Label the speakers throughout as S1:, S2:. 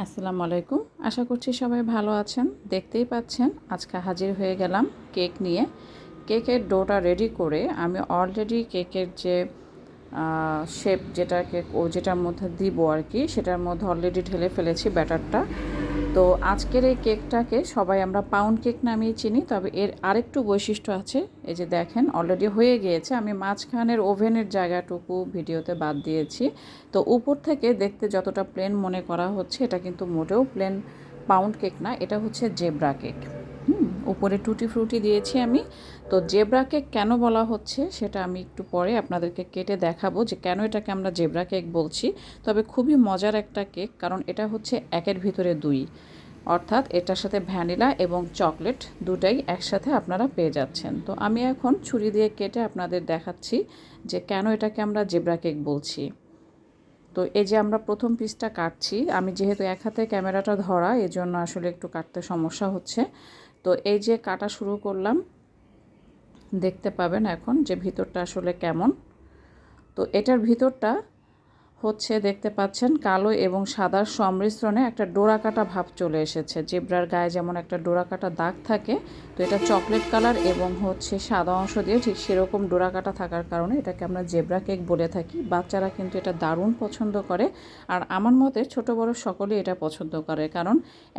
S1: আসসালামু আলাইকুম। আশা করছি সবাই ভালো আছেন। দেখতেই পাচ্ছেন আজকে হাজির হয়ে গেলাম কেক নিয়ে। কেকের ডোটা রেডি করে আমি অলরেডি কেকের যে শেপ যেটার মধ্যে দিব আর কি, সেটার মধ্যে অলরেডি ঢেলে ফেলেছি ব্যাটারটা। তো আজকের এই কেকটাকে সবাই আমরা পাউন্ড কেক নামেই চিনি, তবে এর আরেকটু বৈশিষ্ট্য আছে। এই যে দেখেন অলরেডি হয়ে গিয়েছে। আমি মাঝখানের ওভেনের জায়গাটুকু ভিডিওতে বাদ দিয়েছি। তো উপর থেকে দেখতে যতটা প্লেন মনে করা হচ্ছে, এটা কিন্তু মোটেও প্লেন পাউন্ড কেক না, এটা হচ্ছে জেব্রা কেক। উপরে টুটি ফ্রুটি দিয়েছি আমি। তো জেব্রা কেক কেন বলা হচ্ছে সেটা আমি একটু পরে আপনাদেরকে কেটে দেখাবো যে কেন এটাকে আমরা জেব্রা কেক বলছি। তবে খুবই মজার একটা কেক, কারণ এটা হচ্ছে একের ভিতরে দুই, অর্থাৎ এটার সাথে ভ্যানিলা এবং চকলেট দুটাই একসাথে আপনারা পেয়ে যাচ্ছেন। তো আমি এখন ছুরি দিয়ে কেটে আপনাদের দেখাচ্ছি যে কেন এটাকে আমরা জেব্রা কেক বলছি। তো এই যে আমরা প্রথম পিসটা কাটছি, আমি যেহেতু এক হাতে ক্যামেরাটা ধরা, এজন্য আসলে একটু কাটতে সমস্যা হচ্ছে। তো এই যে কাটা শুরু করলাম, দেখতে পাবেন এখন যে ভিতরটা আসলে কেমন। তো এটার ভিতরটা হচ্ছে দেখতে পাচ্ছেন কালো এবং সাদার সংমিশ্রণে একটা ডোরাকাটা ভাব চলে এসেছে। জেব্রার গায়ে যেমন একটা ডোরাকাটা দাগ থাকে, তো এটা চকলেট কালার এবং হচ্ছে সাদা অংশ দিয়ে ঠিক সেরকম ডোরাকাটা থাকার কারণে এটাকে আমরা জেব্রা কেক বলে থাকি। বাচ্চারা কিন্তু এটা দারুণ পছন্দ করে, আর আমার মতে ছোট বড় সকলেই এটা পছন্দ করে, কারণ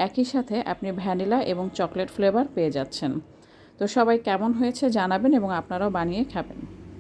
S1: একই সাথে আপনি ভ্যানিলা এবং চকলেট ফ্লেভার পেয়ে যাচ্ছেন। তো সবাই কেমন হয়েছে জানাবেন এবং আপনারাও বানিয়ে খাবেন।